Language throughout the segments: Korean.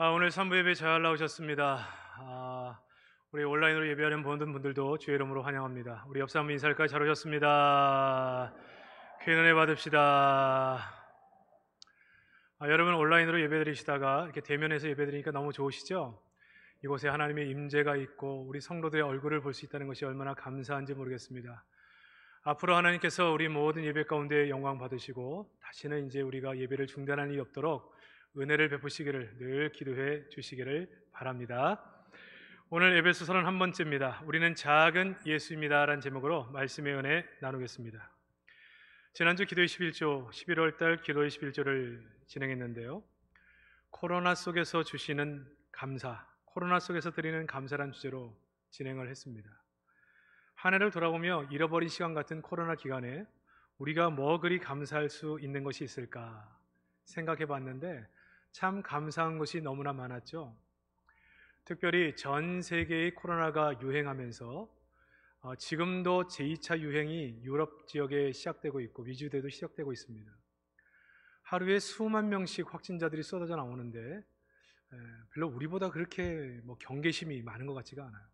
오늘 3부 예배 잘 나오셨습니다. 우리 온라인으로 예배하는 모든 분들도 주의 이름으로 환영합니다. 우리 옆 사람 인사할까요? 잘 오셨습니다. 귀한 은혜 받읍시다. 여러분 온라인으로 예배드리시다가 이렇게 대면해서 예배드리니까 너무 좋으시죠? 이곳에 하나님의 임재가 있고 우리 성도들의 얼굴을 볼 수 있다는 것이 얼마나 감사한지 모르겠습니다. 앞으로 하나님께서 우리 모든 예배 가운데 영광 받으시고 다시는 이제 우리가 예배를 중단할 일이 없도록 은혜를 베푸시기를 늘 기도해 주시기를 바랍니다. 오늘 에베소 서는 한 번째입니다. 우리는 작은 예수입니다 라는 제목으로 말씀의 은혜 나누겠습니다. 지난주 기도의 11조 11월달 기도의 11조를 진행했는데요, 코로나 속에서 주시는 감사, 코로나 속에서 드리는 감사란 주제로 진행을 했습니다. 한 해를 돌아보며 잃어버린 시간 같은 코로나 기간에 우리가 뭐 그리 감사할 수 있는 것이 있을까 생각해 봤는데 참 감사한 것이 너무나 많았죠. 특별히 전 세계의 코로나가 유행하면서 지금도 제2차 유행이 유럽 지역에 시작되고 있고 미주대도 시작되고 있습니다. 하루에 수만 명씩 확진자들이 쏟아져 나오는데 별로 우리보다 그렇게 경계심이 많은 것 같지가 않아요.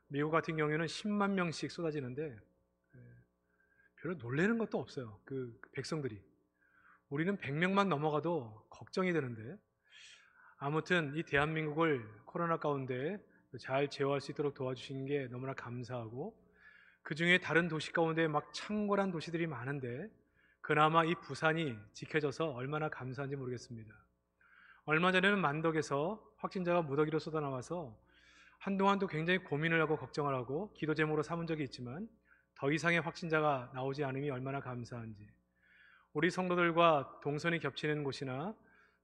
미국 같은 경우에는 10만 명씩 쏟아지는데 별로 놀라는 것도 없어요. 그 백성들이. 우리는 100명만 넘어가도 걱정이 되는데, 아무튼 이 대한민국을 코로나 가운데 잘 제어할 수 있도록 도와주신 게 너무나 감사하고, 그 중에 다른 도시 가운데 막 창궐한 도시들이 많은데 그나마 이 부산이 지켜져서 얼마나 감사한지 모르겠습니다. 얼마 전에는 만덕에서 확진자가 무더기로 쏟아나와서 한동안도 굉장히 고민을 하고 걱정을 하고 기도 제목으로 삼은 적이 있지만 더 이상의 확진자가 나오지 않음이 얼마나 감사한지, 우리 성도들과 동선이 겹치는 곳이나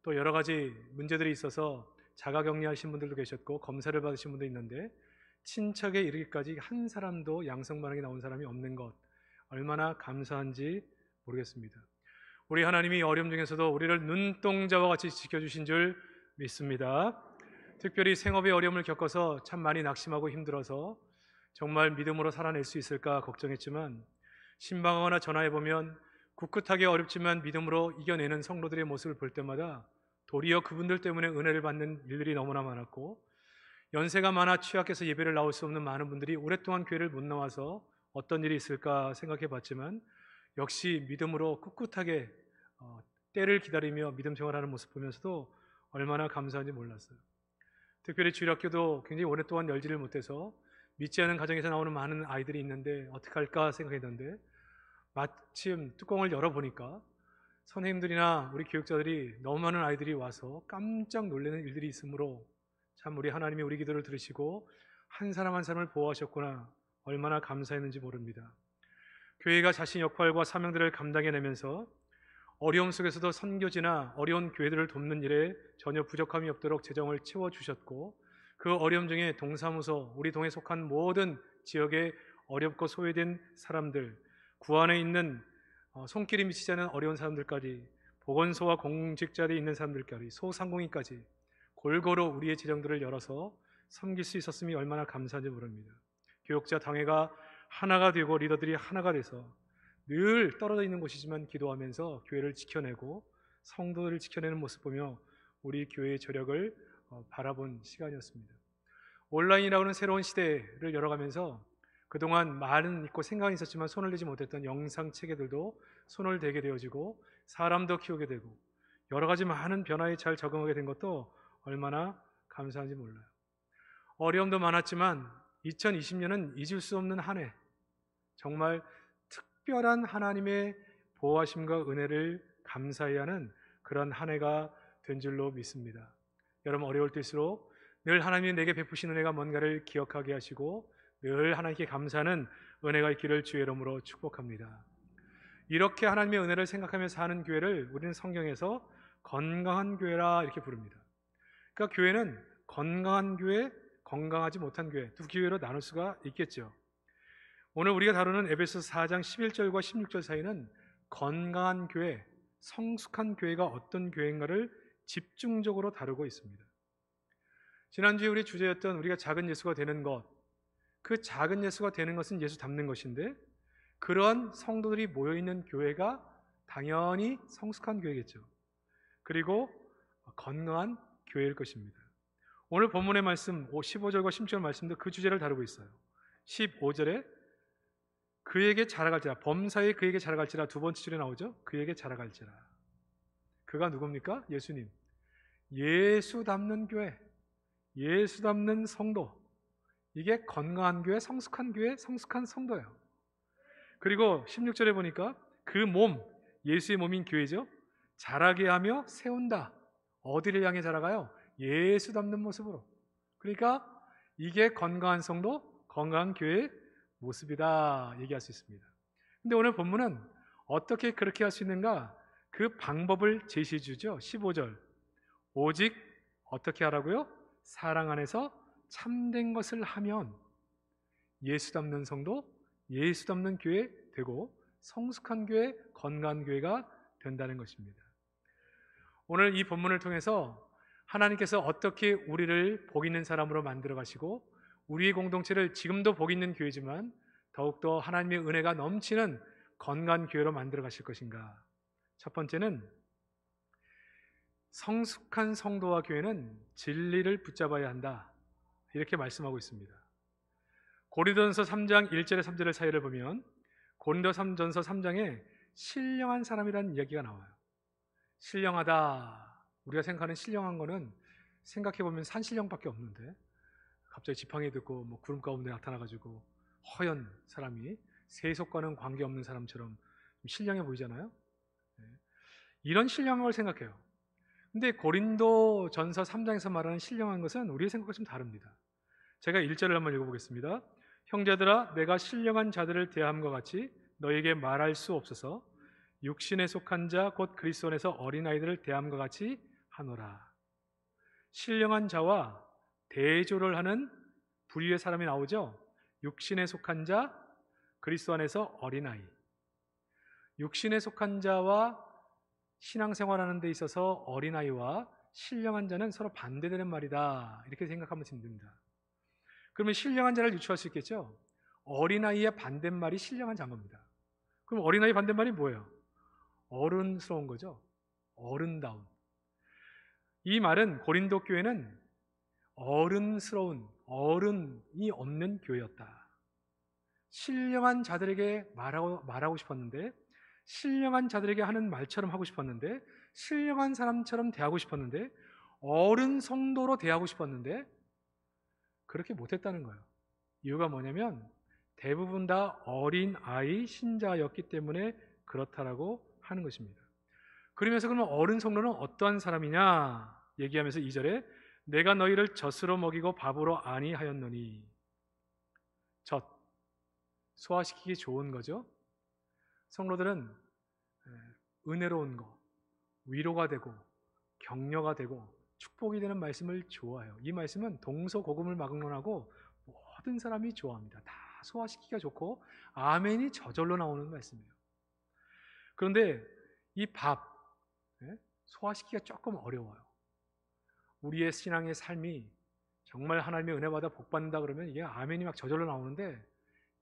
또 여러 가지 문제들이 있어서 자가격리하신 분들도 계셨고 검사를 받으신 분도 있는데 친척에 이르기까지 한 사람도 양성 반응이 나온 사람이 없는 것, 얼마나 감사한지 모르겠습니다. 우리 하나님이 어려움 중에서도 우리를 눈동자와 같이 지켜주신 줄 믿습니다. 특별히 생업의 어려움을 겪어서 참 많이 낙심하고 힘들어서 정말 믿음으로 살아낼 수 있을까 걱정했지만, 신방하거나 전화해보면 굳굳하게 어렵지만 믿음으로 이겨내는 성도들의 모습을 볼 때마다 도리어 그분들 때문에 은혜를 받는 일들이 너무나 많았고, 연세가 많아 취약해서 예배를 나올 수 없는 많은 분들이 오랫동안 교회를 못 나와서 어떤 일이 있을까 생각해 봤지만 역시 믿음으로 꿋꿋하게 때를 기다리며 믿음 생활하는 모습 보면서도 얼마나 감사한지 몰랐어요. 특별히 주일학교도 굉장히 오랫동안 열지를 못해서 믿지 않은 가정에서 나오는 많은 아이들이 있는데 어떡할까 생각했는데, 마침 뚜껑을 열어보니까 선생님들이나 우리 교육자들이 너무 많은 아이들이 와서 깜짝 놀라는 일들이 있으므로 참 우리 하나님이 우리 기도를 들으시고 한 사람 한 사람을 보호하셨구나, 얼마나 감사했는지 모릅니다. 교회가 자신 역할과 사명들을 감당해내면서 어려움 속에서도 선교지나 어려운 교회들을 돕는 일에 전혀 부족함이 없도록 재정을 채워주셨고, 그 어려움 중에 동사무소, 우리 동에 속한 모든 지역에 어렵고 소외된 사람들, 구안에 있는 손길이 미치지 않은 어려운 사람들까지, 보건소와 공직자들이 있는 사람들까지, 소상공인까지 골고루 우리의 재정들을 열어서 섬길 수 있었음이 얼마나 감사한지 모릅니다. 교육자 당회가 하나가 되고 리더들이 하나가 돼서 늘 떨어져 있는 곳이지만 기도하면서 교회를 지켜내고 성도들을 지켜내는 모습 보며 우리 교회의 저력을 바라본 시간이었습니다. 온라인이라고 하는 새로운 시대를 열어가면서 그동안 말은 있고 생각은 있었지만 손을 대지 못했던 영상 체계들도 손을 대게 되어지고 사람도 키우게 되고 여러 가지 많은 변화에 잘 적응하게 된 것도 얼마나 감사한지 몰라요. 어려움도 많았지만 2020년은 잊을 수 없는 한 해, 정말 특별한 하나님의 보호하심과 은혜를 감사해야 하는 그런 한 해가 된 줄로 믿습니다. 여러분 어려울 때일수록 늘 하나님이 내게 베푸신 은혜가 뭔가를 기억하게 하시고 늘 하나님께 감사하는 은혜가 있기를 주의 이름으로 축복합니다. 이렇게 하나님의 은혜를 생각하며 사는 교회를 우리는 성경에서 건강한 교회라 이렇게 부릅니다. 그러니까 교회는 건강한 교회, 건강하지 못한 교회, 두 교회로 나눌 수가 있겠죠. 오늘 우리가 다루는 에베소 4장 11절과 16절 사이는 건강한 교회, 성숙한 교회가 어떤 교회인가를 집중적으로 다루고 있습니다. 지난주에 우리 주제였던 우리가 작은 예수가 되는 것, 그 작은 예수가 되는 것은 예수 닮는 것인데 그러한 성도들이 모여있는 교회가 당연히 성숙한 교회겠죠. 그리고 건강한 교회일 것입니다. 오늘 본문의 말씀 15절과 16절 말씀도 그 주제를 다루고 있어요. 15절에 그에게 자라갈지라, 범사에 그에게 자라갈지라, 두 번째 줄에 나오죠. 그에게 자라갈지라. 그가 누굽니까? 예수님. 예수 닮는 교회, 예수 닮는 성도, 이게 건강한 교회, 성숙한 교회, 성숙한 성도예요. 그리고 16절에 보니까 그 몸, 예수의 몸인 교회죠, 자라게 하며 세운다. 어디를 향해 자라가요? 예수 닮는 모습으로. 그러니까 이게 건강한 성도, 건강한 교회의 모습이다 얘기할 수 있습니다. 근데 오늘 본문은 어떻게 그렇게 할 수 있는가, 그 방법을 제시해 주죠. 15절, 오직 어떻게 하라고요? 사랑 안에서 참된 것을 하면 예수 닮는 성도, 예수 닮는 교회 되고 성숙한 교회, 건강한 교회가 된다는 것입니다. 오늘 이 본문을 통해서 하나님께서 어떻게 우리를 복 있는 사람으로 만들어 가시고 우리의 공동체를 지금도 복 있는 교회지만 더욱더 하나님의 은혜가 넘치는 건강한 교회로 만들어 가실 것인가. 첫 번째는 성숙한 성도와 교회는 진리를 붙잡아야 한다, 이렇게 말씀하고 있습니다. 고린도전서 3장 1절에 3절의 사이를 보면 고린도전서 3장에 신령한 사람이라는 이야기가 나와요. 신령하다, 우리가 생각하는 신령한 거는 생각해보면 산신령밖에 없는데 갑자기 지팡이 듣고 뭐 구름 가운데 나타나가지고 허연 사람이 세속과는 관계없는 사람처럼 신령해 보이잖아요. 이런 신령한 걸 생각해요. 근데 고린도전서 3장에서 말하는 신령한 것은 우리의 생각과 좀 다릅니다. 제가 1절을 한번 읽어보겠습니다. 형제들아, 내가 신령한 자들을 대함과 같이 너에게 말할 수 없어서 육신에 속한 자 곧 그리스도 안에서 어린아이들을 대함과 같이 하노라. 신령한 자와 대조를 하는 부류의 사람이 나오죠. 육신에 속한 자, 그리스도 안에서 어린아이. 육신에 속한 자와 신앙생활하는 데 있어서 어린아이와 신령한 자는 서로 반대되는 말이다, 이렇게 생각하면 됩니다. 그러면 신령한 자를 유추할 수 있겠죠. 어린아이의 반대말이 신령한 자인 겁니다. 그럼 어린아이 반대말이 뭐예요? 어른스러운 거죠. 어른다운. 이 말은 고린도 교회는 어른스러운, 어른이 없는 교회였다. 신령한 자들에게 말하고 싶었는데, 신령한 자들에게 하는 말처럼 하고 싶었는데, 신령한 사람처럼 대하고 싶었는데, 어른 성도로 대하고 싶었는데 그렇게 못했다는 거예요. 이유가 뭐냐면 대부분 다 어린 아이 신자였기 때문에 그렇다라고 하는 것입니다. 그러면서 그러면 어른 성도는 어떠한 사람이냐 얘기하면서 2절에 내가 너희를 젖으로 먹이고 밥으로 아니하였노니. 젖, 소화시키기 좋은 거죠. 성도들은 은혜로운 거, 위로가 되고 격려가 되고 축복이 되는 말씀을 좋아해요. 이 말씀은 동서고금을 막론하고 모든 사람이 좋아합니다. 다 소화시키기가 좋고 아멘이 저절로 나오는 말씀이에요. 그런데 이 밥, 소화시키기가 조금 어려워요. 우리의 신앙의 삶이 정말 하나님의 은혜 받아 복 받는다 그러면 이게 아멘이 막 저절로 나오는데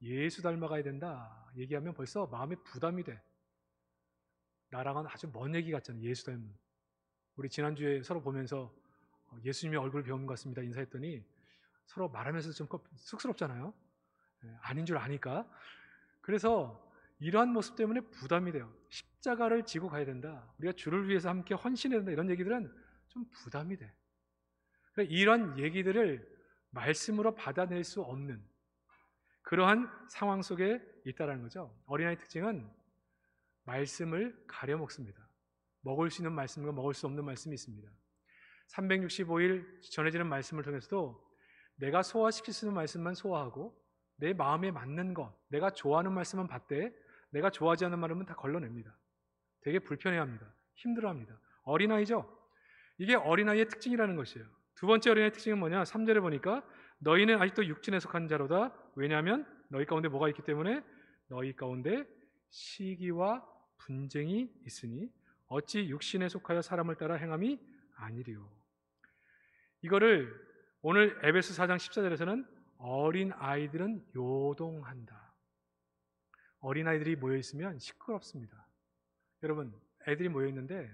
예수 닮아가야 된다 얘기하면 벌써 마음에 부담이 돼. 나랑은 아주 먼 얘기 같잖아요. 예수 닮은. 우리 지난주에 서로 보면서 예수님의 얼굴 배운 것 같습니다 인사했더니 서로 말하면서 좀 쑥스럽잖아요. 아닌 줄 아니까. 그래서 이러한 모습 때문에 부담이 돼요. 십자가를 지고 가야 된다, 우리가 주를 위해서 함께 헌신해야 된다, 이런 얘기들은 좀 부담이 돼. 이런 얘기들을 말씀으로 받아낼 수 없는 그러한 상황 속에 있다는 거죠. 어린아이 특징은 말씀을 가려 먹습니다. 먹을 수 있는 말씀과 먹을 수 없는 말씀이 있습니다. 365일 전해지는 말씀을 통해서도 내가 소화시킬 수 있는 말씀만 소화하고 내 마음에 맞는 것, 내가 좋아하는 말씀만 받되 내가 좋아하지 않는 말은 다 걸러냅니다. 되게 불편해합니다. 힘들어합니다. 어린아이죠? 이게 어린아이의 특징이라는 것이에요. 두 번째 어린아이의 특징은 뭐냐? 3절에 보니까 너희는 아직도 육신에 속한 자로다. 왜냐하면 너희 가운데 뭐가 있기 때문에? 너희 가운데 시기와 분쟁이 있으니 어찌 육신에 속하여 사람을 따라 행함이 아니리요. 이거를 오늘 에베소 4장 14절에서는 어린 아이들은 요동한다. 어린 아이들이 모여 있으면 시끄럽습니다. 여러분, 애들이 모여 있는데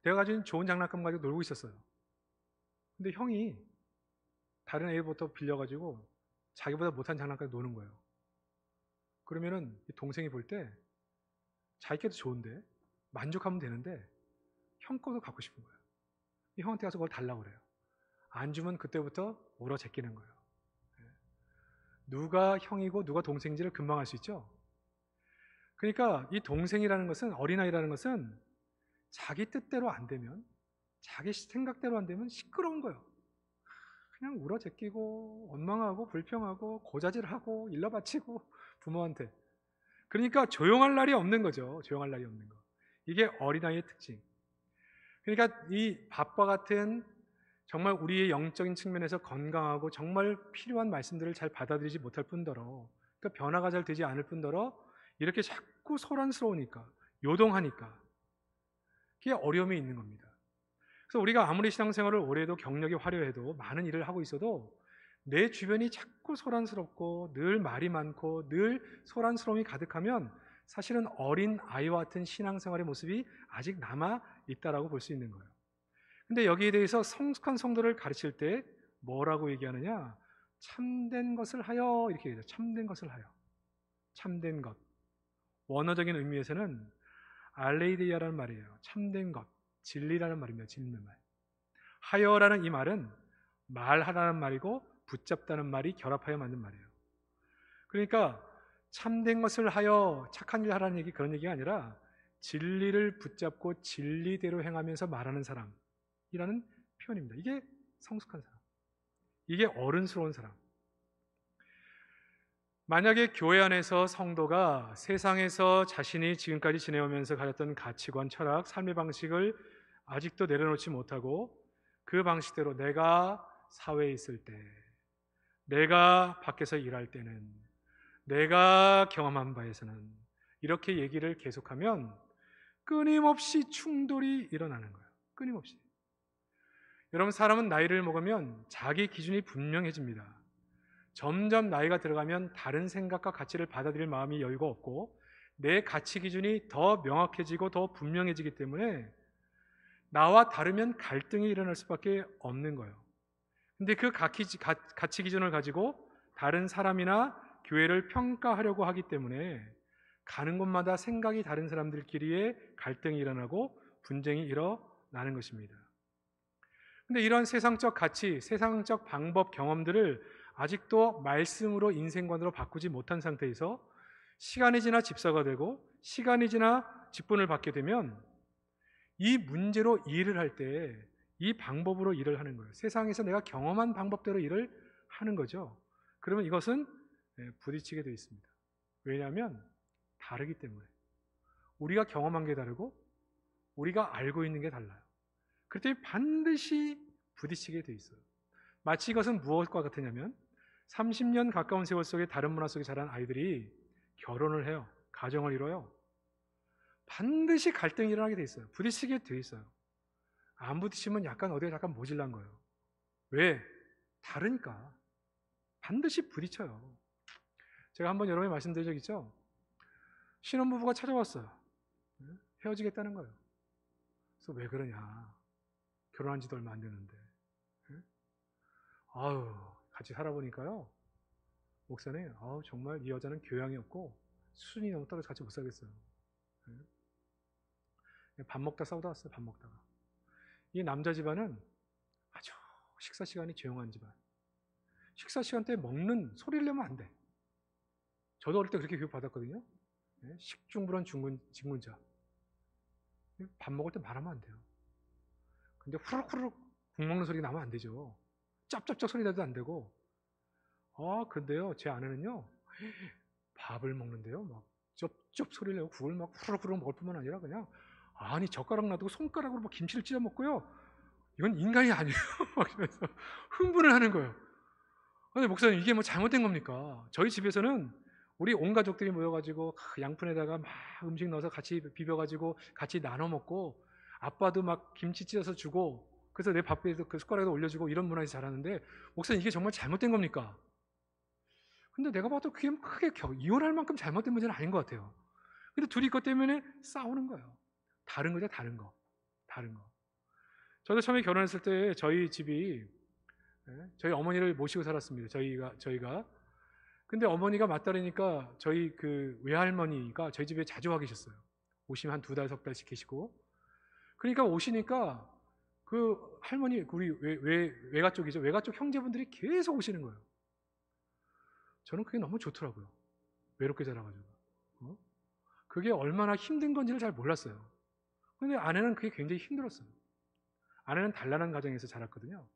내가 가진 좋은 장난감 가지고 놀고 있었어요. 근데 형이 다른 애부터 빌려가지고 자기보다 못한 장난감 노는 거예요. 그러면은 이 동생이 볼 때 자기께도 좋은데 만족하면 되는데 형 거도 갖고 싶은 거예요. 이 형한테 가서 그걸 달라고 그래요. 안 주면 그때부터 울어 제끼는 거예요. 누가 형이고 누가 동생인지를 금방 알 수 있죠. 그러니까 이 동생이라는 것은, 어린아이라는 것은 자기 뜻대로 안 되면, 자기 생각대로 안 되면 시끄러운 거예요. 그냥 울어 제끼고 원망하고 불평하고 고자질하고 일러 바치고 부모한테. 그러니까 조용할 날이 없는 거죠. 조용할 날이 없는 거. 이게 어린아이의 특징. 그러니까 이 밥과 같은 정말 우리의 영적인 측면에서 건강하고 정말 필요한 말씀들을 잘 받아들이지 못할 뿐더러, 그러니까 변화가 잘 되지 않을 뿐더러 이렇게 자꾸 소란스러우니까, 요동하니까 그게 어려움이 있는 겁니다. 그래서 우리가 아무리 신앙생활을 오래도 경력이 화려해도 많은 일을 하고 있어도 내 주변이 자꾸 소란스럽고 늘 말이 많고 늘 소란스러움이 가득하면 사실은 어린 아이와 같은 신앙생활의 모습이 아직 남아 있다라고 볼 수 있는 거예요. 근데 여기에 대해서 성숙한 성도를 가르칠 때 뭐라고 얘기하느냐? 참된 것을 하여, 이렇게 얘기해요. 참된 것을 하여. 참된 것. 원어적인 의미에서는 알레이데이아라는 말이에요. 참된 것, 진리라는 말입니다. 진리의 말. 하여라는 이 말은 말하라는 말이고 붙잡다는 말이 결합하여 만든 말이에요. 그러니까 참된 것을 하여 착한 일 하라는 얘기, 그런 얘기가 아니라 진리를 붙잡고 진리대로 행하면서 말하는 사람이라는 표현입니다. 이게 성숙한 사람, 이게 어른스러운 사람. 만약에 교회 안에서 성도가 세상에서 자신이 지금까지 지내오면서 가졌던 가치관, 철학, 삶의 방식을 아직도 내려놓지 못하고 그 방식대로 내가 사회에 있을 때, 내가 밖에서 일할 때는, 내가 경험한 바에서는 이렇게 얘기를 계속하면 끊임없이 충돌이 일어나는 거예요. 끊임없이. 여러분, 사람은 나이를 먹으면 자기 기준이 분명해집니다. 점점 나이가 들어가면 다른 생각과 가치를 받아들일 마음이 여유가 없고 내 가치 기준이 더 명확해지고 더 분명해지기 때문에 나와 다르면 갈등이 일어날 수밖에 없는 거예요. 근데 그 가치 기준을 가지고 다른 사람이나 교회를 평가하려고 하기 때문에 가는 곳마다 생각이 다른 사람들끼리의 갈등이 일어나고 분쟁이 일어나는 것입니다. 근데 이런 세상적 가치, 세상적 방법, 경험들을 아직도 말씀으로 인생관으로 바꾸지 못한 상태에서 시간이 지나 집사가 되고 시간이 지나 직분을 받게 되면 이 문제로 일을 할 때 이 방법으로 일을 하는 거예요. 세상에서 내가 경험한 방법대로 일을 하는 거죠. 그러면 이것은 부딪히게 되어 있습니다. 왜냐하면 다르기 때문에. 우리가 경험한 게 다르고 우리가 알고 있는 게 달라요. 그렇기 때문에 반드시 부딪히게 되어 있어요. 마치 이것은 무엇과 같으냐면 30년 가까운 세월 속에 다른 문화 속에 자란 아이들이 결혼을 해요. 가정을 이뤄요. 반드시 갈등이 일어나게 돼 있어요. 부딪히게 돼 있어요. 안 부딪히면 약간 어디가 약간 모질란 거예요. 왜? 다르니까. 반드시 부딪혀요. 제가 한번 여러분이 말씀드린 적 있죠? 신혼부부가 찾아왔어요. 헤어지겠다는 거예요. 그래서 왜 그러냐? 결혼한 지도 얼마 안 됐는데. 아유, 같이 살아보니까요, 목사님, 정말 이 여자는 교양이 없고 수준이 너무 떨어져서 같이 못 살겠어요. 밥 먹다 싸우다 왔어요. 밥 먹다가. 이 남자 집안은 아주 식사 시간이 조용한 집안. 식사 시간 때 먹는 소리를 내면 안 돼. 저도 어릴 때 그렇게 교육 받았거든요. 식중불안 직문자. 밥 먹을 때 말하면 안 돼요. 근데 후루룩후루룩 국 먹는 소리 나면 안 되죠. 짭짭짭 소리 나도 안 되고. 근데요, 제 아내는요, 밥을 먹는데요, 막 쩝쩝 소리를 내고 국을 막 후루룩후루룩 먹을 뿐만 아니라 그냥, 아니, 젓가락 놔두고 손가락으로 막 김치를 찢어 먹고요. 이건 인간이 아니에요. 막 이러면서 흥분을 하는 거예요. 근데 목사님, 이게 뭐 잘못된 겁니까? 저희 집에서는 우리 온 가족들이 모여가지고 양푼에다가 막 음식 넣어서 같이 비벼가지고 같이 나눠 먹고, 아빠도 막 김치 찢어서 주고, 그래서 내 밥에도 그 숟가락에다 올려주고 이런 문화에서 자라는데, 목사님, 이게 정말 잘못된 겁니까? 근데 내가 봐도 그게 크게 이혼할 만큼 잘못된 문제는 아닌 것 같아요. 근데 둘이 그것 때문에 싸우는 거예요. 다른 거죠, 다른 거. 다른 거. 저도 처음에 결혼했을 때 저희 집이 저희 어머니를 모시고 살았습니다. 저희가. 근데 어머니가 맞다르니까 저희 그 외할머니가 저희 집에 자주 와 계셨어요. 오시면 한 2달, 3달씩 계시고. 그러니까 오시니까 그 할머니, 우리 외가 쪽이죠. 외가 쪽 형제분들이 계속 오시는 거예요. 저는 그게 너무 좋더라고요. 외롭게 자라가지고. 그게 얼마나 힘든 건지를 잘 몰랐어요. 근데 아내는 그게 굉장히 힘들었어요. 아내는 단란한 가정에서 자랐거든요.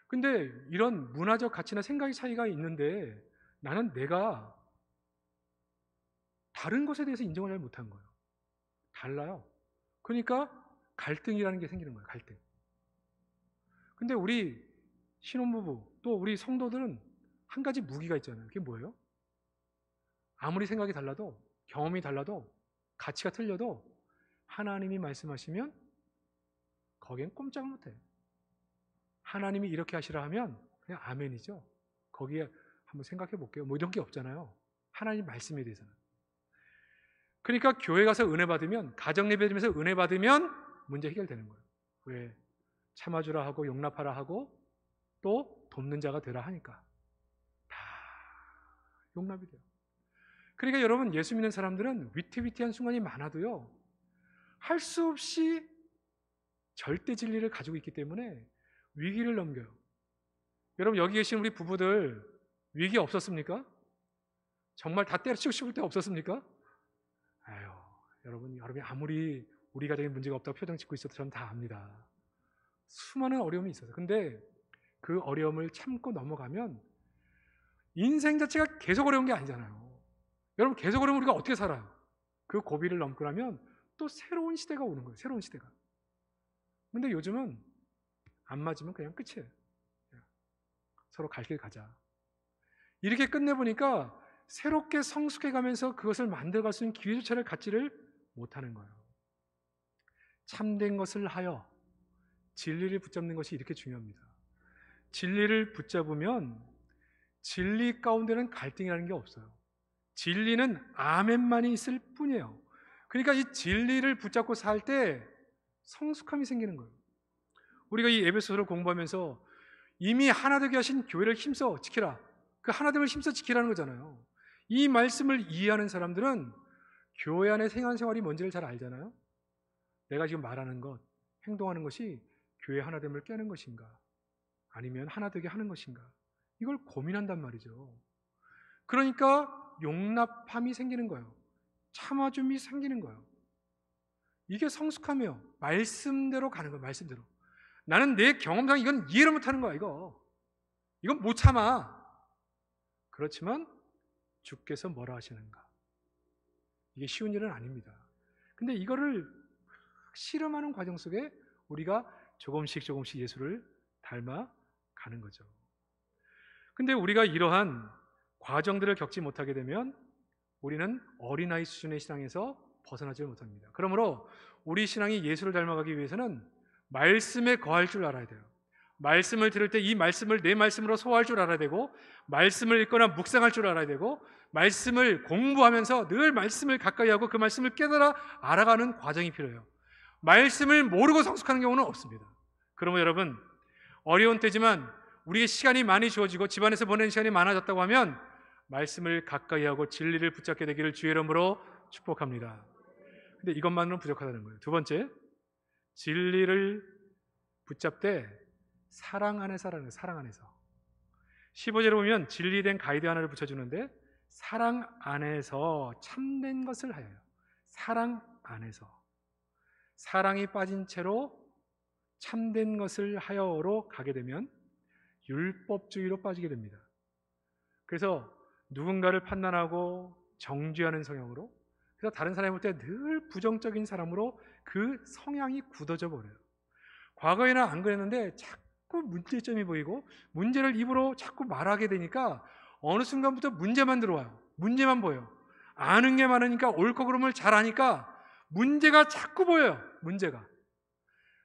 근데 이런 문화적 가치나 생각의 차이가 있는데 나는 내가 다른 것에 대해서 인정을 잘 못한 거예요. 달라요. 그러니까 갈등이라는 게 생기는 거예요. 갈등. 근데 우리 신혼부부 또 우리 성도들은 한 가지 무기가 있잖아요. 그게 뭐예요? 아무리 생각이 달라도, 경험이 달라도, 가치가 틀려도 하나님이 말씀하시면 거기엔 꼼짝 못해요. 하나님이 이렇게 하시라 하면 그냥 아멘이죠. 거기에 한번 생각해 볼게요. 뭐 이런 게 없잖아요. 하나님 말씀에 대해서는. 그러니까 교회 가서 은혜 받으면, 가정 예배 드리면서 은혜 받으면 문제 해결되는 거예요. 왜? 참아주라 하고 용납하라 하고 또 돕는 자가 되라 하니까 다 용납이 돼요. 그러니까 여러분, 예수 믿는 사람들은 위태위태한 순간이 많아도요, 할 수 없이 절대 진리를 가지고 있기 때문에 위기를 넘겨요. 여러분, 여기 계신 우리 부부들 위기 없었습니까? 정말 다 때려치고 싶을 때 없었습니까? 아유, 여러분이 아무리 우리 가정에 문제가 없다고 표정 짓고 있어도 저는 다 압니다. 수많은 어려움이 있어서. 근데 그 어려움을 참고 넘어가면 인생 자체가 계속 어려운 게 아니잖아요. 여러분, 계속 어려우면 우리가 어떻게 살아요? 그 고비를 넘고 나면 또 새로운 시대가 오는 거예요. 새로운 시대가. 근데 요즘은 안 맞으면 그냥 끝이에요. 서로 갈 길 가자. 이렇게 끝내보니까 새롭게 성숙해가면서 그것을 만들어갈 수 있는 기회조차를 갖지를 못하는 거예요. 참된 것을 하여 진리를 붙잡는 것이 이렇게 중요합니다. 진리를 붙잡으면 진리 가운데는 갈등이라는 게 없어요. 진리는 아멘만이 있을 뿐이에요. 그러니까 이 진리를 붙잡고 살 때 성숙함이 생기는 거예요. 우리가 이 에베소서를 공부하면서 이미 하나 되게 하신 교회를 힘써 지키라. 그 하나됨을 힘써 지키라는 거잖아요. 이 말씀을 이해하는 사람들은 교회 안의 생활이 뭔지를 잘 알잖아요. 내가 지금 말하는 것, 행동하는 것이 교회 하나됨을 깨는 것인가, 아니면 하나 되게 하는 것인가, 이걸 고민한단 말이죠. 그러니까 용납함이 생기는 거예요. 참아줌이 생기는 거예요. 이게 성숙하며 말씀대로 가는 거예요. 말씀대로. 나는 내 경험상 이건 이해를 못하는 거야. 이건 못 참아. 그렇지만 주께서 뭐라 하시는가, 이게 쉬운 일은 아닙니다. 근데 이거를 실험하는 과정 속에 우리가 조금씩 예수를 닮아가는 거죠. 근데 우리가 이러한 과정들을 겪지 못하게 되면 우리는 어린아이 수준의 신앙에서 벗어나지 못합니다. 그러므로 우리 신앙이 예수를 닮아가기 위해서는 말씀에 거할 줄 알아야 돼요. 말씀을 들을 때 이 말씀을 내 말씀으로 소화할 줄 알아야 되고, 말씀을 읽거나 묵상할 줄 알아야 되고, 말씀을 공부하면서 늘 말씀을 가까이 하고 그 말씀을 깨달아 알아가는 과정이 필요해요. 말씀을 모르고 성숙하는 경우는 없습니다. 그러면 여러분, 어려운 때지만 우리의 시간이 많이 주어지고 집안에서 보내는 시간이 많아졌다고 하면 말씀을 가까이 하고 진리를 붙잡게 되기를 주의 이름으로 축복합니다. 근데 이것만으로는 부족하다는 거예요. 두 번째, 진리를 붙잡되 사랑 안에서 하라는 거예요. 사랑 안에서. 15절에 보면 진리된 가이드 하나를 붙여주는데, 사랑 안에서 참된 것을 하여요. 사랑 안에서. 사랑이 빠진 채로 참된 것을 하여로 가게 되면 율법주의로 빠지게 됩니다. 그래서 누군가를 판단하고 정죄하는 성향으로, 그래서 다른 사람이 볼 때 늘 부정적인 사람으로 그 성향이 굳어져 버려요. 과거에는 안 그랬는데 자꾸 문제점이 보이고 문제를 입으로 자꾸 말하게 되니까 어느 순간부터 문제만 들어와요. 문제만 보여요. 아는 게 많으니까 옳고 그름을 잘 아니까 문제가 자꾸 보여요. 문제가.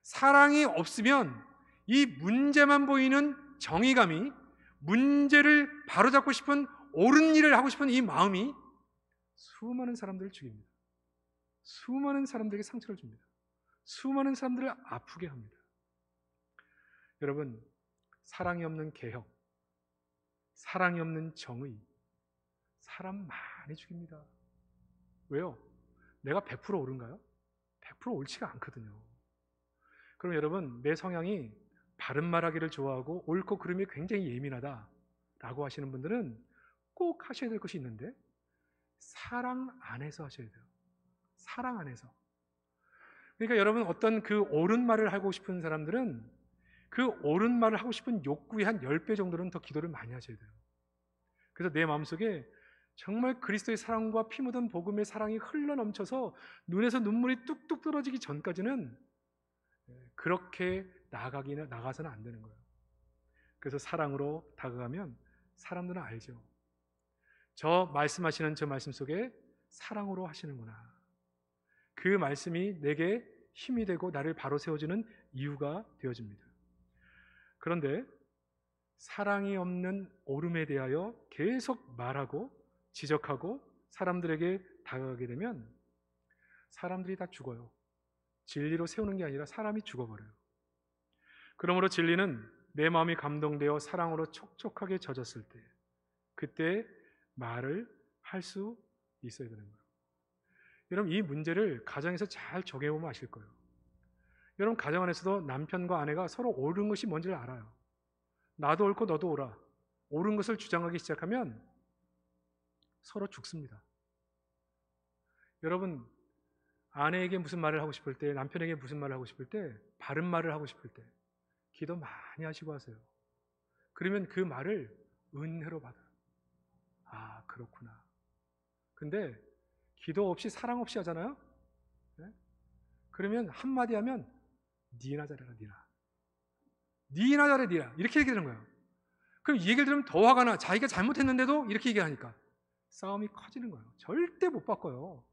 사랑이 없으면 이 문제만 보이는 정의감이, 문제를 바로잡고 싶은 옳은 일을 하고 싶은 이 마음이 수많은 사람들을 죽입니다. 수많은 사람들에게 상처를 줍니다. 수많은 사람들을 아프게 합니다. 여러분, 사랑이 없는 개혁, 사랑이 없는 정의, 사람 많이 죽입니다. 왜요? 내가 100% 옳은가요? 100% 옳지가 않거든요. 그럼 여러분, 내 성향이 바른 말하기를 좋아하고 옳고 그름이 굉장히 예민하다라고 하시는 분들은 꼭 하셔야 될 것이 있는데, 사랑 안에서 하셔야 돼요. 사랑 안에서. 그러니까 여러분, 어떤 그 옳은 말을 하고 싶은 사람들은 그 옳은 말을 하고 싶은 욕구의 한 10배 정도는 더 기도를 많이 하셔야 돼요. 그래서 내 마음속에 정말 그리스도의 사랑과 피 묻은 복음의 사랑이 흘러넘쳐서 눈에서 눈물이 뚝뚝 떨어지기 전까지는 그렇게 나가서는 안 되는 거예요. 그래서 사랑으로 다가가면 사람들은 알죠. 저 말씀하시는 저 말씀 속에 사랑으로 하시는구나. 그 말씀이 내게 힘이 되고 나를 바로 세워주는 이유가 되어집니다. 그런데 사랑이 없는 옳음에 대하여 계속 말하고 지적하고 사람들에게 다가가게 되면 사람들이 다 죽어요. 진리로 세우는 게 아니라 사람이 죽어버려요. 그러므로 진리는 내 마음이 감동되어 사랑으로 촉촉하게 젖었을 때, 그때 말을 할 수 있어야 되는 거예요. 여러분, 이 문제를 가정에서 잘 적용해보면 아실 거예요. 여러분, 가정 안에서도 남편과 아내가 서로 옳은 것이 뭔지를 알아요. 나도 옳고 너도 옳아. 옳은 것을 주장하기 시작하면 서로 죽습니다. 여러분, 아내에게 무슨 말을 하고 싶을 때, 남편에게 무슨 말을 하고 싶을 때, 바른 말을 하고 싶을 때 기도 많이 하시고 하세요. 그러면 그 말을 은혜로 받아요. 아, 그렇구나. 근데 기도 없이 사랑 없이 하잖아요. 네? 그러면 한마디 하면 니나 잘해라, 니나 잘해, 니나, 이렇게 얘기되는 거예요. 그럼 이 얘기를 들으면 더 화가 나. 자기가 잘못했는데도 이렇게 얘기하니까 싸움이 커지는 거예요. 절대 못 바꿔요.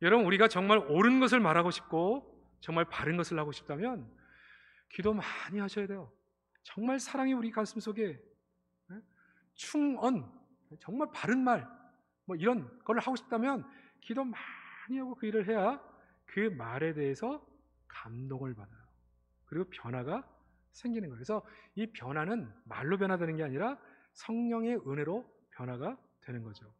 여러분, 우리가 정말 옳은 것을 말하고 싶고 정말 바른 것을 하고 싶다면 기도 많이 하셔야 돼요. 정말 사랑이 우리 가슴 속에 충언, 정말 바른 말, 뭐 이런 걸 하고 싶다면 기도 많이 하고 그 일을 해야 그 말에 대해서 감동을 받아요. 그리고 변화가 생기는 거예요. 그래서 이 변화는 말로 변화되는 게 아니라 성령의 은혜로 변화가 되는 거죠.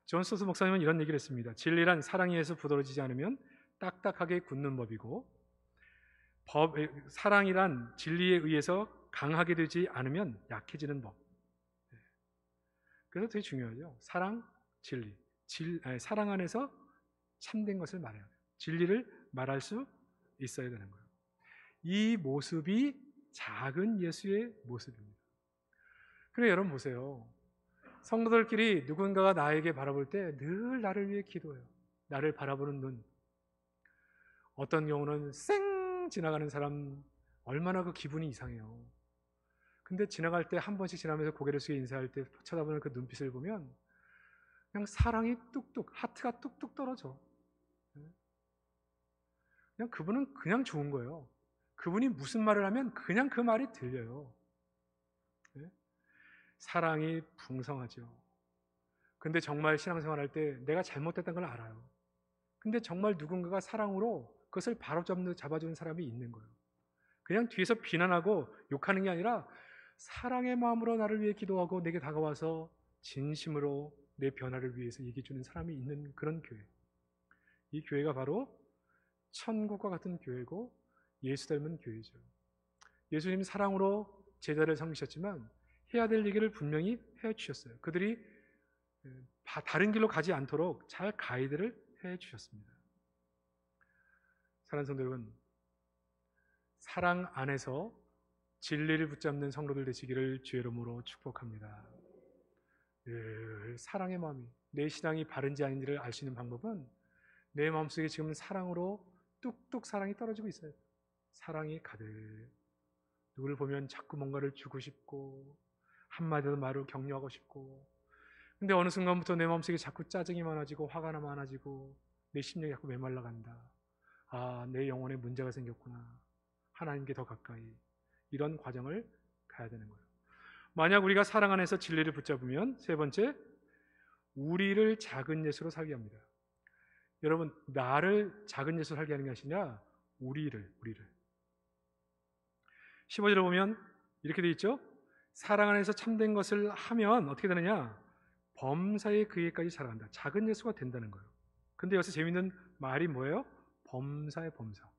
존 스토트 목사님은 이런 얘기를 했습니다. 진리란 사랑에 의해서 부드러지지 않으면 딱딱하게 굳는 법이고, 사랑이란 진리에 의해서 강하게 되지 않으면 약해지는 법. 그래서 되게 중요하죠. 사랑, 진리. 사랑 안에서 참된 것을 말해야 돼요. 진리를 말할 수 있어야 되는 거예요. 이 모습이 작은 예수의 모습입니다. 그래, 여러분 보세요. 성도들끼리 누군가가 나에게 바라볼 때 늘 나를 위해 기도해요. 나를 바라보는 눈. 어떤 경우는 쌩 지나가는 사람 얼마나 그 기분이 이상해요. 근데 지나갈 때 한 번씩 지나면서 고개를 숙여 인사할 때 쳐다보는 그 눈빛을 보면 그냥 사랑이 뚝뚝, 하트가 뚝뚝 떨어져. 그냥 그분은 그냥 좋은 거예요. 그분이 무슨 말을 하면 그냥 그 말이 들려요. 사랑이 풍성하죠. 근데 정말 신앙생활 할 때 내가 잘못했던 걸 알아요. 근데 정말 누군가가 사랑으로 그것을 바로 잡아주는 사람이 있는 거예요. 그냥 뒤에서 비난하고 욕하는 게 아니라 사랑의 마음으로 나를 위해 기도하고 내게 다가와서 진심으로 내 변화를 위해서 얘기해 주는 사람이 있는 그런 교회. 이 교회가 바로 천국과 같은 교회고 예수 닮은 교회죠. 예수님 사랑으로 제자를 섬기셨지만 해야 될 얘기를 분명히 해주셨어요. 그들이 다른 길로 가지 않도록 잘 가이드를 해주셨습니다. 사랑하는 성도 여러분, 사랑 안에서 진리를 붙잡는 성도들 되시기를 주의 이름으로 축복합니다. 사랑의 마음이, 내 신앙이 바른지 아닌지를 알 수 있는 방법은 내 마음속에 지금 사랑으로 뚝뚝 사랑이 떨어지고 있어요. 사랑이 가득. 누구를 보면 자꾸 뭔가를 주고 싶고 한마디도 말을 격려하고 싶고, 근데 어느 순간부터 내 마음속에 자꾸 짜증이 많아지고 화가 많아지고 내 심령이 자꾸 메말라간다. 아, 내 영혼에 문제가 생겼구나. 하나님께 더 가까이. 이런 과정을 가야 되는 거예요. 만약 우리가 사랑 안에서 진리를 붙잡으면 세 번째, 우리를 작은 예수로 살게 합니다. 여러분, 나를 작은 예수로 살게 하는 게 아니라 우리를. 15절에 보면 이렇게 돼 있죠. 사랑 안에서 참된 것을 하면 어떻게 되느냐? 범사에 그에까지 자라간다. 작은 예수가 된다는 거예요. 근데 여기서 재밌는 말이 뭐예요? 범사의 범사.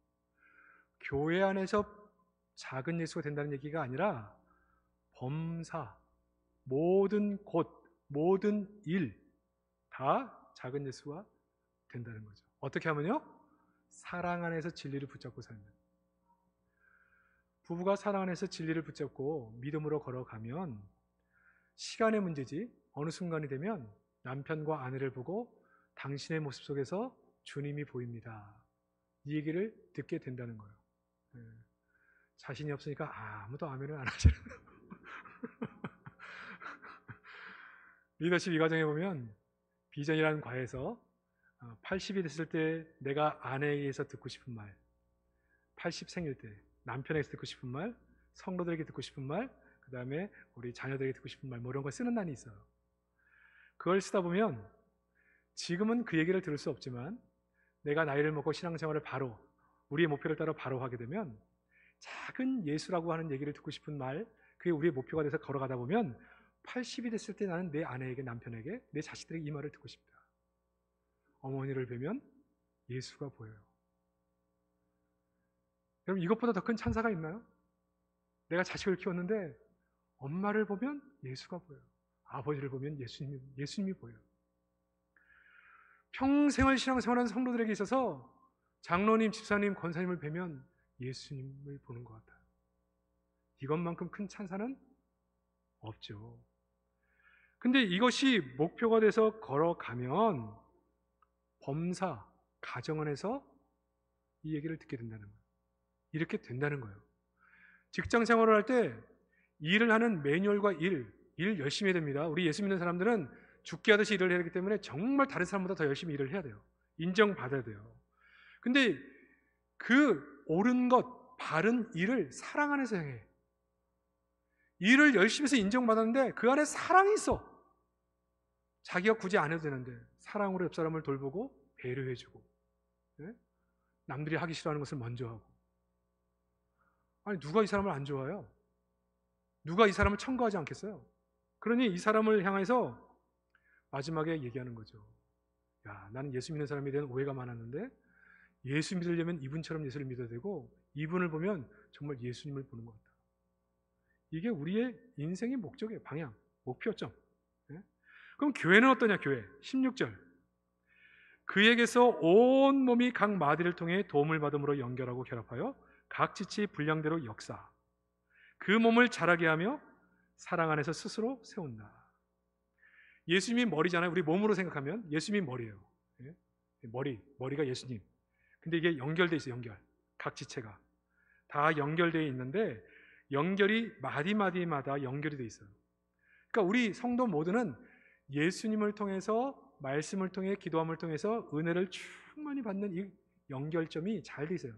교회 안에서 작은 예수가 된다는 얘기가 아니라 범사, 모든 곳, 모든 일 다 작은 예수가 된다는 거죠. 어떻게 하면요? 사랑 안에서 진리를 붙잡고 살면. 부부가 사랑 안에서 진리를 붙잡고 믿음으로 걸어가면 시간의 문제지 어느 순간이 되면 남편과 아내를 보고 당신의 모습 속에서 주님이 보입니다. 이 얘기를 듣게 된다는 거예요. 자신이 없으니까 아무도 아멘을 안 하잖아요. 리더십 이 과정에 보면 비전이라는 과에서 80이 됐을 때 내가 아내에게서 듣고 싶은 말, 80 생일 때 남편에게서 듣고 싶은 말, 성도들에게 듣고 싶은 말, 그 다음에 우리 자녀들에게 듣고 싶은 말, 뭐 이런 걸 쓰는 난이 있어요. 그걸 쓰다 보면 지금은 그 얘기를 들을 수 없지만 내가 나이를 먹고 신앙생활을 바로 우리의 목표를 따라 바로 하게 되면 작은 예수라고 하는 얘기를 듣고 싶은 말, 그게 우리의 목표가 돼서 걸어가다 보면 80이 됐을 때 나는 내 아내에게, 남편에게, 내 자식들에게 이 말을 듣고 싶다. 어머니를 뵈면 예수가 보여요. 여러분, 이것보다 더 큰 찬사가 있나요? 내가 자식을 키웠는데 엄마를 보면 예수가 보여요. 아버지를 보면 예수님이 보여요. 평생을 신앙생활하는 성도들에게 있어서 장로님, 집사님, 권사님을 뵈면 예수님을 보는 것 같아요. 이것만큼 큰 찬사는 없죠. 근데 이것이 목표가 돼서 걸어가면 범사, 가정 안에서 이 얘기를 듣게 된다는 거예요. 이렇게 된다는 거예요. 직장 생활을 할 때 일을 하는 매뉴얼과 일 열심히 해야 됩니다. 우리 예수 믿는 사람들은 죽게 하듯이 일을 해야 하기 때문에 정말 다른 사람보다 더 열심히 일을 해야 돼요. 인정받아야 돼요. 근데 그 옳은 것, 바른 일을 사랑 안에서 행해. 일을 열심히 해서 인정받았는데 그 안에 사랑이 있어. 자기가 굳이 안 해도 되는데 사랑으로 옆 사람을 돌보고 배려해주고, 네? 남들이 하기 싫어하는 것을 먼저 하고. 아니, 누가 이 사람을 안 좋아해요? 누가 이 사람을 청구하지 않겠어요? 그러니 이 사람을 향해서 마지막에 얘기하는 거죠. 야, 나는 예수 믿는 사람에 대한 오해가 많았는데 예수 믿으려면 이분처럼 예수를 믿어야 되고 이분을 보면 정말 예수님을 보는 것 같다. 이게 우리의 인생의 목적이에요. 방향, 목표점. 네? 그럼 교회는 어떠냐? 교회 16절, 그에게서 온 몸이 각 마디를 통해 도움을 받음으로 연결하고 결합하여 각 지체의 분량대로 역사, 그 몸을 자라게 하며 사랑 안에서 스스로 세운다. 예수님이 머리잖아요. 우리 몸으로 생각하면 예수님이 머리예요. 예? 머리가 예수님. 근데 이게 연결돼 있어요. 각 지체가 다 연결되어 있는데 연결이 마디마디마다 연결이 돼 있어요. 그러니까 우리 성도 모두는 예수님을 통해서, 말씀을 통해, 기도함을 통해서 은혜를 충만히 받는 이 연결점이 잘 돼 있어요.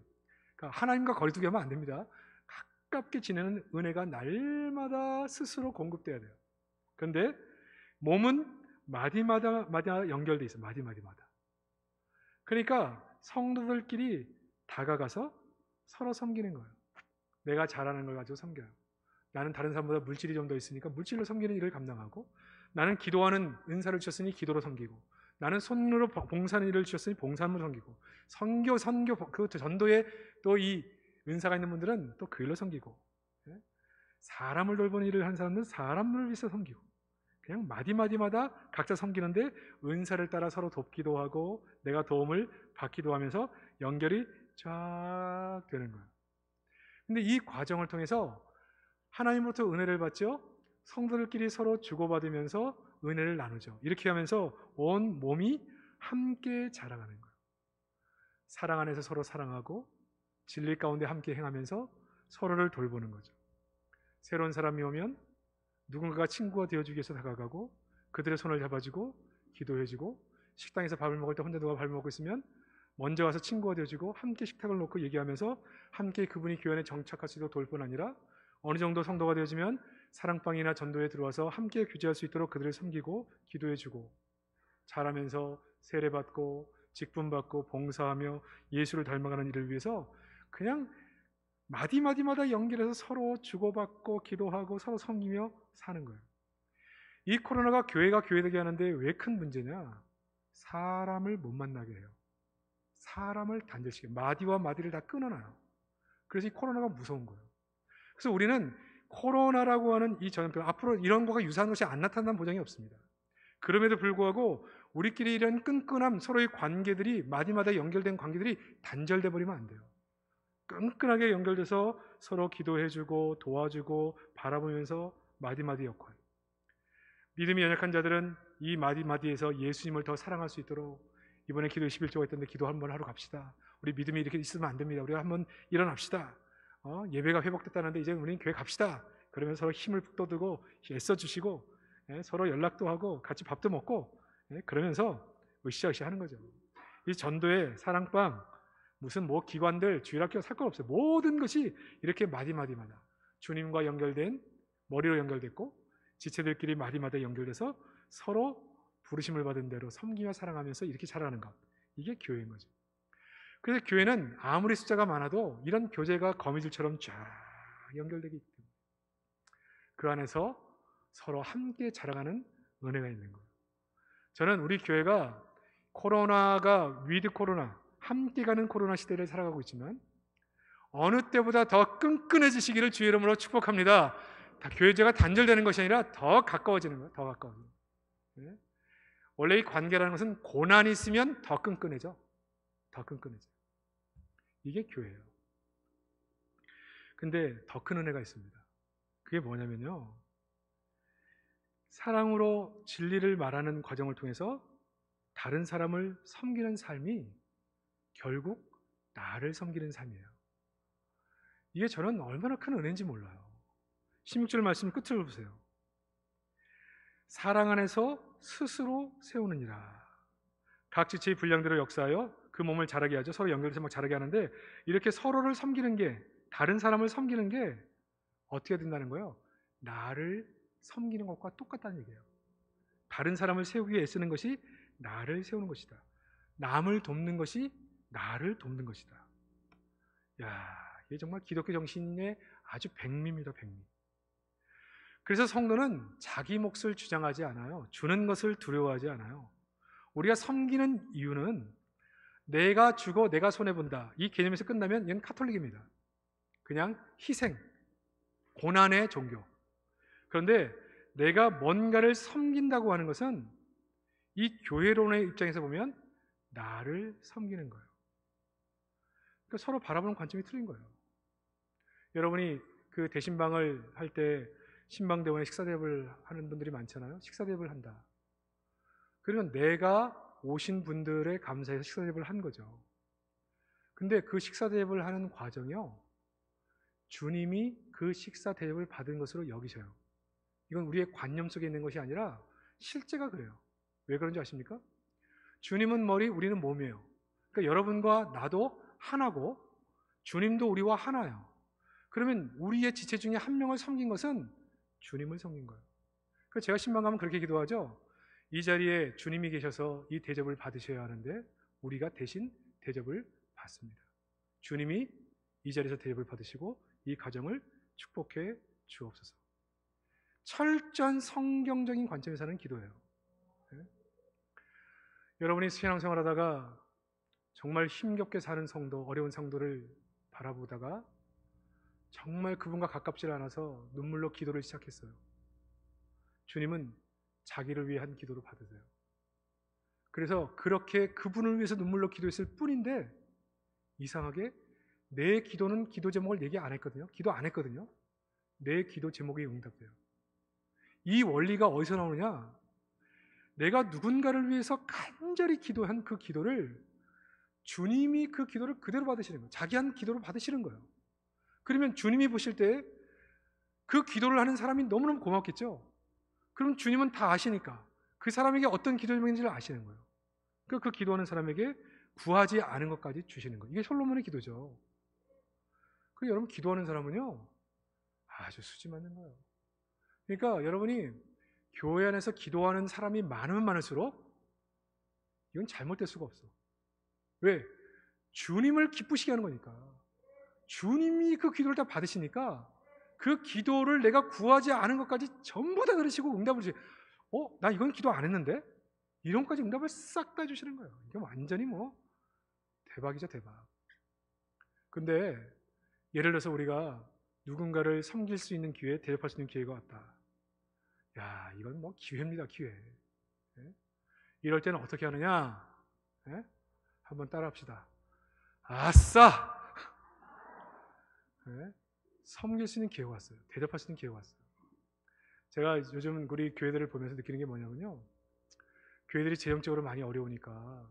그러니까 하나님과 거리두기 하면 안 됩니다. 가깝게 지내는 은혜가 날마다 스스로 공급돼야 돼요. 그런데 몸은 마디마다 연결돼 있어요. 마디마다. 그러니까 성도들끼리 다가가서 서로 섬기는 거예요. 내가 잘하는 걸 가지고 섬겨요. 나는 다른 사람보다 물질이 좀 더 있으니까 물질로 섬기는 일을 감당하고, 나는 기도하는 은사를 주셨으니 기도로 섬기고, 나는 손으로 봉사하는 일을 주셨으니 봉사함으로 섬기고, 선교 그 전도에 또 이 은사가 있는 분들은 또 그 일로 섬기고, 사람을 돌보는 일을 하는 사람들은 사람을 위해서 섬기고, 그냥 마디마디마다 각자 섬기는데 은사를 따라 서로 돕기도 하고 내가 도움을 받기도 하면서 연결이 쫙 되는 거예요. 근데 이 과정을 통해서 하나님으로부터 은혜를 받죠. 성도들끼리 서로 주고받으면서 은혜를 나누죠. 이렇게 하면서 온 몸이 함께 자라가는 거예요. 사랑 안에서 서로 사랑하고 진리 가운데 함께 행하면서 서로를 돌보는 거죠. 새로운 사람이 오면 누군가가 친구가 되어주기 위해서 다가가고 그들의 손을 잡아주고 기도해주고, 식당에서 밥을 먹을 때 혼자 누가 밥을 먹고 있으면 먼저 와서 친구가 되어주고 함께 식탁을 놓고 얘기하면서 함께 그분이 교회 안에 정착할 수 있도록 도울 뿐 아니라 어느 정도 성도가 되어지면 사랑방이나 전도에 들어와서 함께 교제할 수 있도록 그들을 섬기고 기도해주고, 자라면서 세례받고 직분받고 봉사하며 예수를 닮아가는 일을 위해서 그냥 마디마디마다 연결해서 서로 주고받고 기도하고 서로 섬기며 사는 거예요. 이 코로나가 교회가 교회되게 하는데 왜 큰 문제냐? 사람을 못 만나게 해요. 사람을 단절시켜요. 마디와 마디를 다 끊어놔요. 그래서 이 코로나가 무서운 거예요. 그래서 우리는 코로나라고 하는 이 전염병, 앞으로 이런 거가 유사한 것이 안 나타난다는 보장이 없습니다. 그럼에도 불구하고 우리끼리 이런 끈끈함, 서로의 관계들이 마디마다 연결된 관계들이 단절돼 버리면 안 돼요. 끈끈하게 연결돼서 서로 기도해주고 도와주고 바라보면서 마디마디 역할. 믿음이 연약한 자들은 이 마디마디에서 예수님을 더 사랑할 수 있도록 이번에 기도 11조가 있던데 기도 한번 하러 갑시다. 우리 믿음이 이렇게 있으면 안 됩니다. 우리가 한번 일어납시다. 예배가 회복됐다는데 이제 우리는 교회 갑시다. 그러면 서로 힘을 북돋우고 애써주시고 서로 연락도 하고 같이 밥도 먹고 그러면서 으쌰으쌰 하는 거죠. 이 전도의 사랑방 무슨 뭐 기관들 주일학교 살 건 없어요. 모든 것이 이렇게 마디마디마다 주님과 연결된 머리로 연결됐고 지체들끼리 마디마다 연결돼서 서로 부르심을 받은 대로 섬기며 사랑하면서 이렇게 자라는 것. 이게 교회인 거죠. 그래서 교회는 아무리 숫자가 많아도 이런 교제가 거미줄처럼 쫙 연결되기 때문에 그 안에서 서로 함께 자라가는 은혜가 있는 거예요. 저는 우리 교회가 코로나가 위드 코로나 함께 가는 코로나 시대를 살아가고 있지만 어느 때보다 더 끈끈해지시기를 주의 이름으로 축복합니다. 교회제가 단절되는 것이 아니라 더 가까워지는 거예요. 더 가까워지는 거예요. 원래 이 관계라는 것은 고난이 있으면 더 끈끈해져. 더 끈끈해져. 이게 교회예요. 근데 더 큰 은혜가 있습니다. 그게 뭐냐면요. 사랑으로 진리를 말하는 과정을 통해서 다른 사람을 섬기는 삶이 결국 나를 섬기는 삶이에요. 이게 저는 얼마나 큰 은혜인지 몰라요. 16절 말씀 끝을 보세요. 사랑 안에서 스스로 세우느니라. 각 지체의 분량대로 역사하여 그 몸을 자라게 하죠. 서로 연결해서 막 자라게 하는데 이렇게 서로를 섬기는 게 다른 사람을 섬기는 게 어떻게 된다는 거예요? 나를 섬기는 것과 똑같다는 얘기예요. 다른 사람을 세우기 위해 애쓰는 것이 나를 세우는 것이다. 남을 돕는 것이 나를 돕는 것이다. 야, 이게 정말 기독교 정신의 아주 백미입니다. 백미. 그래서 성도는 자기 몫을 주장하지 않아요. 주는 것을 두려워하지 않아요. 우리가 섬기는 이유는 내가 주고 내가 손해본다. 이 개념에서 끝나면 이건 카톨릭입니다. 그냥 희생, 고난의 종교. 그런데 내가 뭔가를 섬긴다고 하는 것은 이 교회론의 입장에서 보면 나를 섬기는 거예요. 그러니까 서로 바라보는 관점이 틀린 거예요. 여러분이 그 대신방을 할 때 신방대원에 식사대접을 하는 분들이 많잖아요. 식사대접을 한다. 그러면 내가 오신 분들에 감사해서 식사대접을 한 거죠. 근데 그 식사대접을 하는 과정이요. 주님이 그 식사대접을 받은 것으로 여기셔요. 이건 우리의 관념 속에 있는 것이 아니라 실제가 그래요. 왜 그런지 아십니까? 주님은 머리, 우리는 몸이에요. 그러니까 여러분과 나도 하나고 주님도 우리와 하나예요. 그러면 우리의 지체 중에 한 명을 섬긴 것은 주님을 섬긴 거예요. 그래서 제가 신방 가면 그렇게 기도하죠. 이 자리에 주님이 계셔서 이 대접을 받으셔야 하는데 우리가 대신 대접을 받습니다. 주님이 이 자리에서 대접을 받으시고 이 가정을 축복해 주옵소서. 철저한 성경적인 관점에서 하는 기도예요. 네? 여러분이 신앙생활 하다가 정말 힘겹게 사는 성도, 어려운 성도를 바라보다가 정말 그분과 가깝지 않아서 눈물로 기도를 시작했어요. 주님은 자기를 위해 한 기도로 받으세요. 그래서 그렇게 그분을 위해서 눈물로 기도했을 뿐인데 이상하게 내 기도는 기도 제목을 얘기 안 했거든요. 기도 안 했거든요. 내 기도 제목이 응답돼요. 이 원리가 어디서 나오느냐? 내가 누군가를 위해서 간절히 기도한 그 기도를 주님이 그 기도를 그대로 받으시는 거예요. 자기 한 기도로 받으시는 거예요. 그러면 주님이 보실 때 그 기도를 하는 사람이 너무너무 고맙겠죠. 그럼 주님은 다 아시니까 그 사람에게 어떤 기도 제목인지를 아시는 거예요. 그 기도하는 사람에게 구하지 않은 것까지 주시는 거예요. 이게 솔로몬의 기도죠. 그 여러분 기도하는 사람은요 아주 수지 맞는 거예요. 그러니까 여러분이 교회 안에서 기도하는 사람이 많으면 많을수록 이건 잘못될 수가 없어. 왜? 주님을 기쁘시게 하는 거니까. 주님이 그 기도를 다 받으시니까 그 기도를 내가 구하지 않은 것까지 전부 다 들으시고 응답을 주세요. 나 이건 기도 안 했는데? 이런 것까지 응답을 싹 다 주시는 거예요. 이게 완전히 뭐 대박이죠, 대박. 근데 예를 들어서 우리가 누군가를 섬길 수 있는 기회, 대접할 수 있는 기회가 왔다. 야, 이건 뭐 기회입니다, 기회. 예? 이럴 때는 어떻게 하느냐? 예? 한번 따라합시다. 아싸! 예? 섬길 수 있는 기회가 왔어요. 대접할 수 있는 기회가 왔어요. 제가 요즘 우리 교회들을 보면서 느끼는 게 뭐냐면요, 교회들이 재정적으로 많이 어려우니까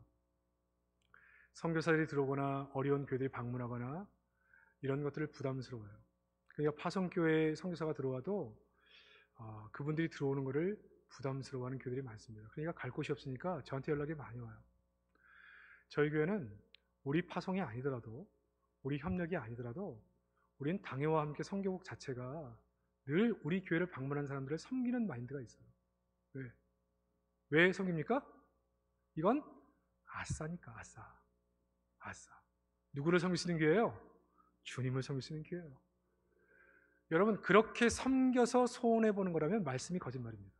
선교사들이 들어오거나 어려운 교회들이 방문하거나 이런 것들을 부담스러워요. 그러니까 파송교회 선교사가 들어와도 그분들이 들어오는 것을 부담스러워하는 교회들이 많습니다. 그러니까 갈 곳이 없으니까 저한테 연락이 많이 와요. 저희 교회는 우리 파송이 아니더라도, 우리 협력이 아니더라도 우리는 당회와 함께 선교국 자체가 늘 우리 교회를 방문한 사람들을 섬기는 마인드가 있어요. 왜 섬깁니까? 이건 아싸니까. 아싸. 누구를 섬길 수 있는 기회예요? 주님을 섬길 수 있는 기회예요. 여러분, 그렇게 섬겨서 소원해보는 거라면 말씀이 거짓말입니다.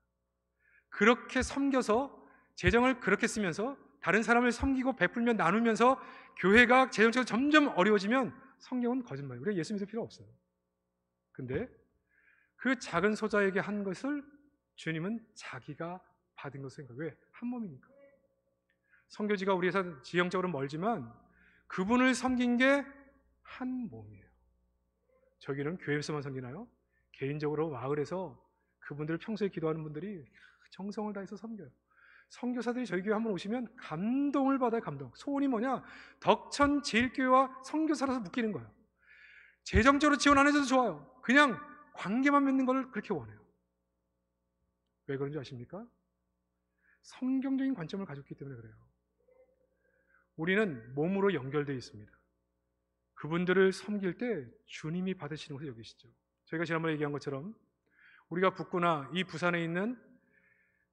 그렇게 섬겨서 재정을 그렇게 쓰면서 다른 사람을 섬기고 베풀며 나누면서 교회가 재정적으로 점점 어려워지면 성경은 거짓말이에요. 우리가 예수 믿을 필요 없어요. 근데 그 작은 소자에게 한 것을 주님은 자기가 받은 것을 생각해요. 왜? 한 몸이니까. 선교지가 우리에서 지형적으로 멀지만 그분을 섬긴 게 한 몸이에요. 저기는 교회에서만 섬기나요? 개인적으로 마을에서 그분들을 평소에 기도하는 분들이 정성을 다해서 섬겨요. 선교사들이 저희 교회 한번 오시면 감동을 받아요. 감동. 소원이 뭐냐? 덕천 제일교회와 선교사라서 묶이는 거예요. 재정적으로 지원 안 해줘도 좋아요. 그냥 관계만 맺는 걸 그렇게 원해요. 왜 그런지 아십니까? 성경적인 관점을 가지고 있기 때문에 그래요. 우리는 몸으로 연결되어 있습니다. 그분들을 섬길 때 주님이 받으시는 것을 여기시죠. 저희가 지난번에 얘기한 것처럼 우리가 북구나 이 부산에 있는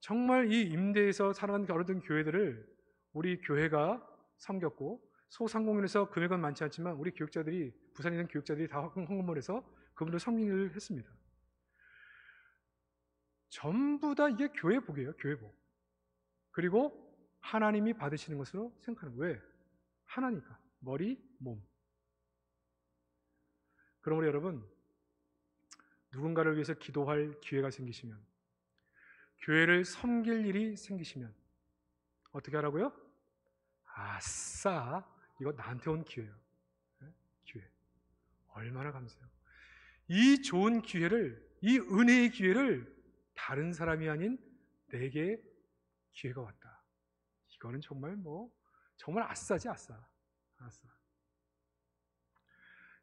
정말 이 임대에서 살아가는 어떤 교회들을 우리 교회가 섬겼고, 소상공인에서 금액은 많지 않지만 우리 교육자들이, 부산에 있는 교육자들이 다 헌금을 해서 그분들 섬기를 했습니다. 전부 다 이게 교회 복이에요. 교회 복. 그리고 하나님이 받으시는 것으로 생각하는 거예요. 왜? 하나니까. 머리, 몸. 그러므로 여러분, 누군가를 위해서 기도할 기회가 생기시면, 교회를 섬길 일이 생기시면 어떻게 하라고요? 아싸, 이거 나한테 온 기회예요. 기회. 얼마나 감사해요. 이 좋은 기회를, 이 은혜의 기회를 다른 사람이 아닌 내게 기회가 왔다. 이거는 정말 정말 아싸지, 아싸.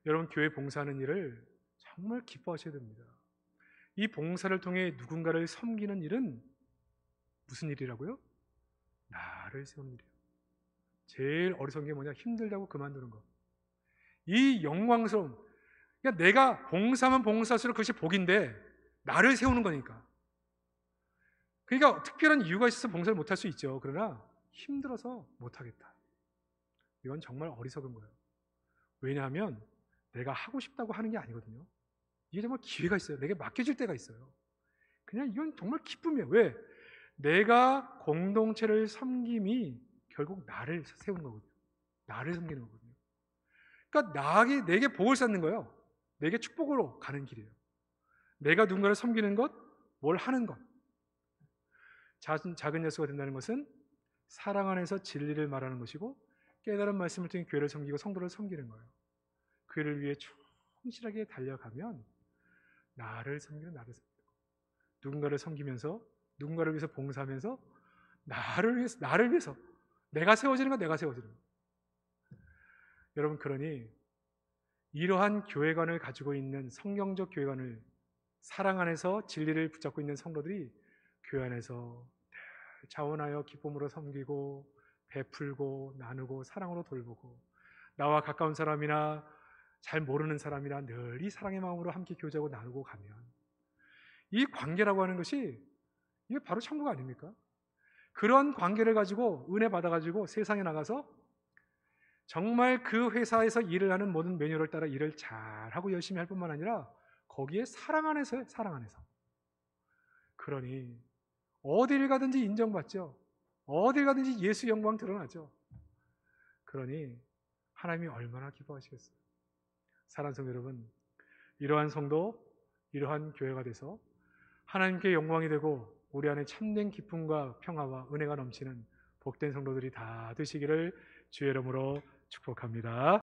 여러분, 교회 봉사하는 일을 정말 기뻐하셔야 됩니다. 이 봉사를 통해 누군가를 섬기는 일은 무슨 일이라고요? 나를 세우는 일이에요. 제일 어리석은 게 뭐냐? 힘들다고 그만두는 거. 이 영광스러움, 그러니까 내가 봉사하면 봉사할수록 그것이 복인데 나를 세우는 거니까. 그러니까 특별한 이유가 있어서 봉사를 못할 수 있죠. 그러나 힘들어서 못하겠다. 이건 정말 어리석은 거예요. 왜냐하면 내가 하고 싶다고 하는 게 아니거든요. 이게 정말 기회가 있어요. 내게 맡겨질 때가 있어요. 그냥 이건 정말 기쁨이에요. 왜? 내가 공동체를 섬김이 결국 나를 세우는 거거든요. 나를 섬기는 거거든요. 그러니까 내게 복을 쌓는 거예요. 내게 축복으로 가는 길이에요. 내가 누군가를 섬기는 것, 뭘 하는 것. 작은 예수가 된다는 것은 사랑 안에서 진리를 말하는 것이고, 깨달은 말씀을 통해 교회를 섬기고 성도를 섬기는 거예요. 그를 위해 충실하게 달려가면 나를 섬기는 나를 섬기는 거예요. 누군가를 섬기면서, 누군가를 위해서 봉사하면서 나를 위해서 내가 세워지는 건 내가 세워지는 거예요. 여러분, 그러니 이러한 교회관을 가지고 있는 성경적 교회관을, 사랑 안에서 진리를 붙잡고 있는 성도들이 교회 안에서 자원하여 기쁨으로 섬기고 베풀고 나누고 사랑으로 돌보고, 나와 가까운 사람이나 잘 모르는 사람이나 늘 이 사랑의 마음으로 함께 교제하고 나누고 가면, 이 관계라고 하는 것이 이게 바로 천국 아닙니까? 그런 관계를 가지고 은혜 받아가지고 세상에 나가서 정말 그 회사에서 일을 하는 모든 매뉴얼을 따라 일을 잘하고 열심히 할 뿐만 아니라 거기에 사랑 안에서요. 사랑 안에서. 그러니 어딜 가든지 인정받죠. 어딜 가든지 예수 영광 드러나죠. 그러니 하나님이 얼마나 기뻐하시겠어요. 사랑하는 성도 여러분, 이러한 성도, 이러한 교회가 돼서 하나님께 영광이 되고 우리 안에 참된 기쁨과 평화와 은혜가 넘치는 복된 성도들이 다 되시기를 주의 이름으로 축복합니다.